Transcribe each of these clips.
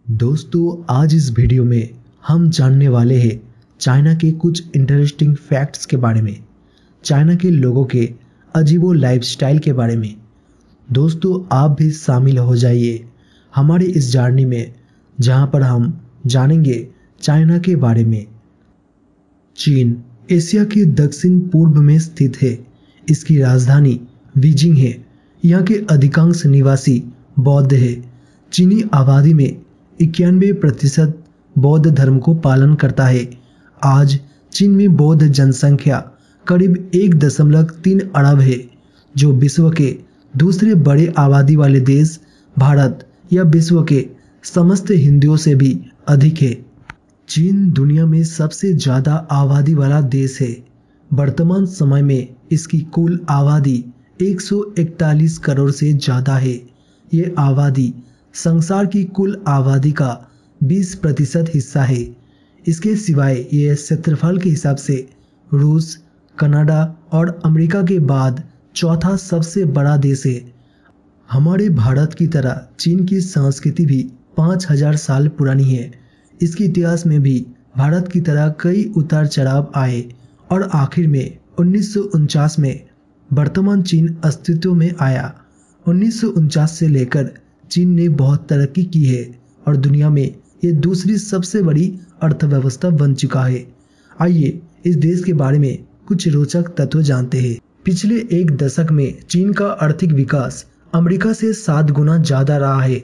दोस्तों, आज इस वीडियो में हम जानने वाले हैं चाइना के कुछ इंटरेस्टिंग फैक्ट्स के बारे में, चाइना के लोगों के अजीबो लाइफस्टाइल के बारे में। दोस्तों, आप भी शामिल हो जाइए हमारी इस जर्नी में, जहां पर हम जानेंगे चाइना के बारे में। चीन एशिया के दक्षिण पूर्व में स्थित है। इसकी राजधानी बीजिंग है। यहाँ के अधिकांश निवासी बौद्ध है। चीनी आबादी में 91% बौद्ध धर्म को पालन करता है। आज चीन में बौद्ध जनसंख्या करीब 1.3 अरब है, जो विश्व के दूसरे बड़े आबादी वाले देश भारत या विश्व के समस्त हिंदुओं से भी अधिक है। चीन दुनिया में सबसे ज़्यादा आबादी वाला देश है। वर्तमान समय में इसकी कुल आबादी 141 करोड़ से ज़्यादा है। ये आबादी संसार की कुल आबादी का 20% हिस्सा है। इसके सिवाय ये क्षेत्रफल के हिसाब से रूस, कनाडा और अमेरिका के बाद चौथा सबसे बड़ा देश है। हमारे भारत की तरह चीन की संस्कृति भी 5000 साल पुरानी है। इसके इतिहास में भी भारत की तरह कई उतार चढ़ाव आए और आखिर में 1949 में वर्तमान चीन अस्तित्व में आया। 1949 से लेकर चीन ने बहुत तरक्की की है और दुनिया में ये दूसरी सबसे बड़ी अर्थव्यवस्था बन चुका है। आइए इस देश के बारे में कुछ रोचक तथ्य जानते हैं। पिछले एक दशक में चीन का आर्थिक विकास अमेरिका से 7 गुना ज़्यादा रहा है।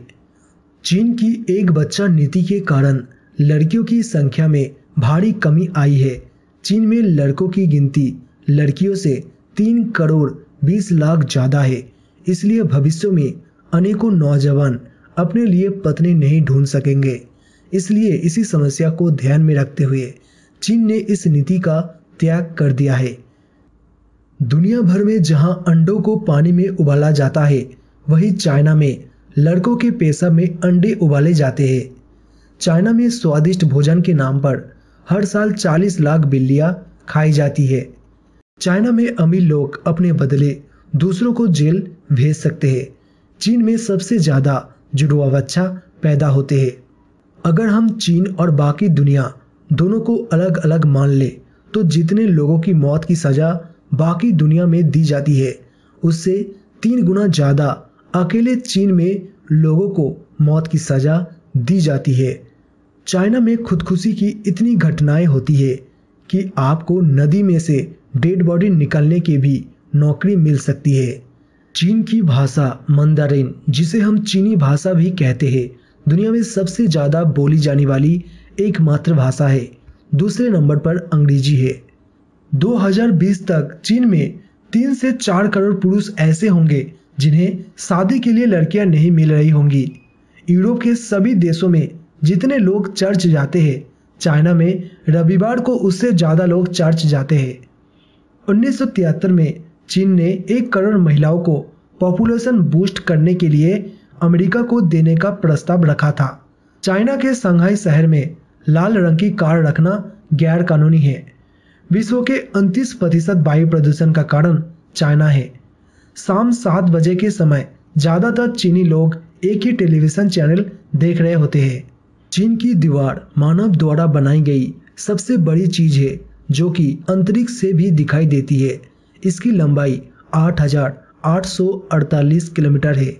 चीन की एक बच्चा नीति के कारण लड़कियों की संख्या में भारी कमी आई है। चीन में लड़कों की गिनती लड़कियों से 3 करोड़ 20 लाख ज़्यादा है। इसलिए भविष्य में अनेकों नौजवान अपने लिए पत्नी नहीं ढूंढ सकेंगे। इसलिए इसी समस्या को ध्यान में रखते हुए चीन ने इस नीति का त्याग कर दिया है। दुनिया भर में जहां अंडों को पानी में उबाला जाता है, वहीं चाइना में लड़कों के पेशाब में अंडे उबाले जाते हैं। चाइना में स्वादिष्ट भोजन के नाम पर हर साल 40 लाख बिल्लियां खाई जाती है। चाइना में अमीर लोग अपने बदले दूसरों को जेल भेज सकते हैं। चीन में सबसे ज़्यादा जुड़वा बच्चा पैदा होते हैं। अगर हम चीन और बाकी दुनिया दोनों को अलग अलग मान ले, तो जितने लोगों की मौत की सज़ा बाकी दुनिया में दी जाती है, उससे 3 गुना ज़्यादा अकेले चीन में लोगों को मौत की सज़ा दी जाती है। चाइना में खुदकुशी की इतनी घटनाएं होती है कि आपको नदी में से डेड बॉडी निकालने की भी नौकरी मिल सकती है। चीन की भाषा मंदारिन, जिसे हम चीनी भाषा भी कहते हैं, दुनिया में सबसे ज़्यादा बोली जाने वाली एकमात्र भाषा है। दूसरे नंबर पर अंग्रेजी है। 2020 तक चीन में 3 से 4 करोड़ पुरुष ऐसे होंगे जिन्हें शादी के लिए लड़कियां नहीं मिल रही होंगी। यूरोप के सभी देशों में जितने लोग चर्च जाते हैं, चाइना में रविवार को उससे ज़्यादा लोग चर्च जाते हैं। 1973 में चीन ने 1 करोड़ महिलाओं को पॉपुलेशन बूस्ट करने के लिए अमेरिका को देने का प्रस्ताव रखा था। चाइना के शंघाई शहर में लाल रंग की कार रखना गैर कानूनी है। विश्व के 29% वायु प्रदूषण का कारण चाइना है। शाम 7 बजे के समय ज़्यादातर चीनी लोग एक ही टेलीविज़न चैनल देख रहे होते हैं। चीन की दीवार मानव द्वारा बनाई गई सबसे बड़ी चीज़ है, जो कि अंतरिक्ष से भी दिखाई देती है। इसकी लंबाई 8,848 किलोमीटर है।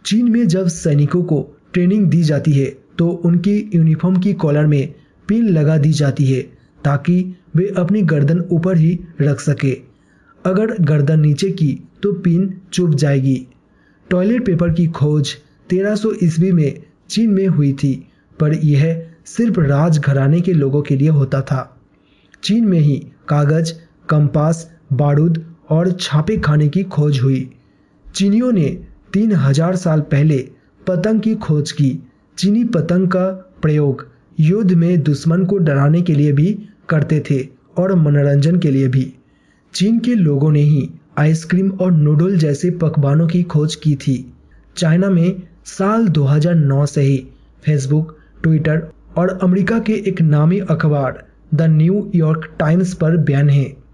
चीन में जब सैनिकों को ट्रेनिंग दी जाती है, तो उनकी यूनिफॉर्म की कॉलर में पिन लगा दी जाती है, ताकि वे अपनी गर्दन ऊपर ही रख सके। अगर गर्दन नीचे की तो पिन चुभ जाएगी। टॉयलेट पेपर की खोज 1300 ईस्वी में चीन में हुई थी, पर यह सिर्फ राजघराने के लोगों के लिए होता था। चीन में ही कागज, कंपास, बारूद और छापे खाने की खोज हुई। चीनियों ने 3000 साल पहले पतंग की खोज की। चीनी पतंग का प्रयोग युद्ध में दुश्मन को डराने के लिए भी करते थे और मनोरंजन के लिए भी। चीन के लोगों ने ही आइसक्रीम और नूडल जैसे पकवानों की खोज की थी। चाइना में साल 2009 से ही फेसबुक, ट्विटर और अमेरिका के एक नामी अखबार द न्यू यॉर्क टाइम्स पर बैन है।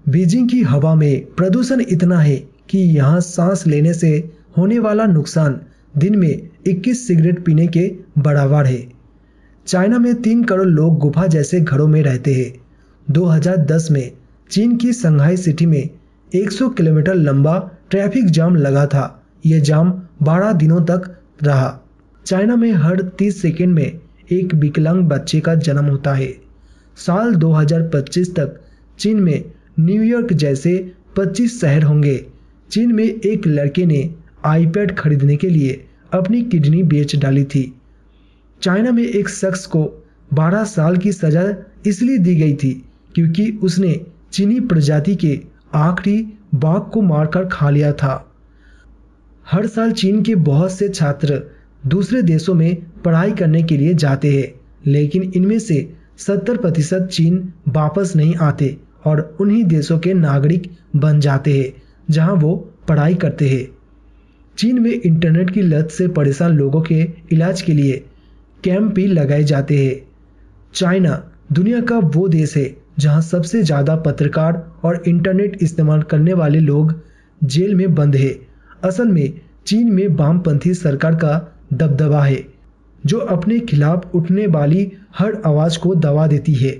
बीजिंग की हवा में प्रदूषण इतना है कि यहाँ सांस लेने से होने वाला नुकसान दिन में 21 सिगरेट पीने के बराबर है। चाइना में 3 करोड़ लोग गुफा जैसे घरों में रहते हैं। 2010 में चीन की संघाई सिटी में 100 किलोमीटर लंबा ट्रैफिक जाम लगा था। यह जाम 12 दिनों तक रहा। चाइना में हर 30 सेकंड में एक विकलांग बच्चे का जन्म होता है। साल 2025 तक चीन में न्यूयॉर्क जैसे 25 शहर होंगे। चीन में एक लड़के ने आईपैड खरीदने के लिए अपनी किडनी बेच डाली थी। चाइना में एक शख्स को 12 साल की सजा इसलिए दी गई थी क्योंकि उसने चीनी प्रजाति के आखिरी बाघ को मारकर खा लिया था। हर साल चीन के बहुत से छात्र दूसरे देशों में पढ़ाई करने के लिए जाते हैं, लेकिन इनमें से 70% चीन वापस नहीं आते और उन्हीं देशों के नागरिक बन जाते हैं जहां वो पढ़ाई करते हैं। चीन में इंटरनेट की लत से परेशान लोगों के इलाज के लिए कैंप भी लगाए जाते हैं। चाइना दुनिया का वो देश है जहां सबसे ज़्यादा पत्रकार और इंटरनेट इस्तेमाल करने वाले लोग जेल में बंद है। असल में चीन में वामपंथी सरकार का दबदबा है जो अपने खिलाफ उठने वाली हर आवाज़ को दबा देती है।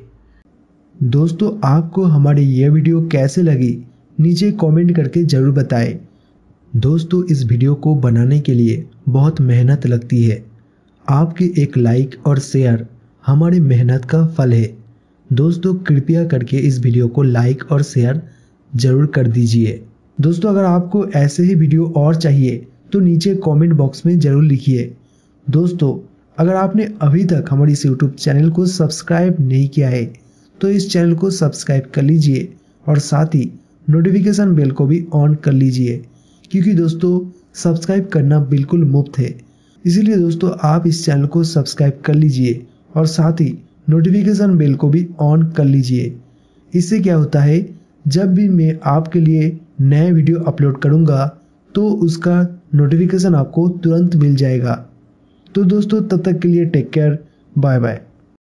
दोस्तों, आपको हमारी यह वीडियो कैसे लगी नीचे कमेंट करके ज़रूर बताएं। दोस्तों, इस वीडियो को बनाने के लिए बहुत मेहनत लगती है। आपके एक लाइक और शेयर हमारी मेहनत का फल है। दोस्तों, कृपया करके इस वीडियो को लाइक और शेयर ज़रूर कर दीजिए। दोस्तों, अगर आपको ऐसे ही वीडियो और चाहिए तो नीचे कमेंट बॉक्स में ज़रूर लिखिए। दोस्तों, अगर आपने अभी तक हमारे इस यूट्यूब चैनल को सब्सक्राइब नहीं किया है तो इस चैनल को सब्सक्राइब कर लीजिए और साथ ही नोटिफिकेशन बेल को भी ऑन कर लीजिए, क्योंकि दोस्तों सब्सक्राइब करना बिल्कुल मुफ्त है। इसीलिए दोस्तों आप इस चैनल को सब्सक्राइब कर लीजिए और साथ ही नोटिफिकेशन बेल को भी ऑन कर लीजिए। इससे क्या होता है, जब भी मैं आपके लिए नए वीडियो अपलोड करूंगा तो उसका नोटिफिकेशन आपको तुरंत मिल जाएगा। तो दोस्तों तब तक के लिए टेक केयर, बाय बाय।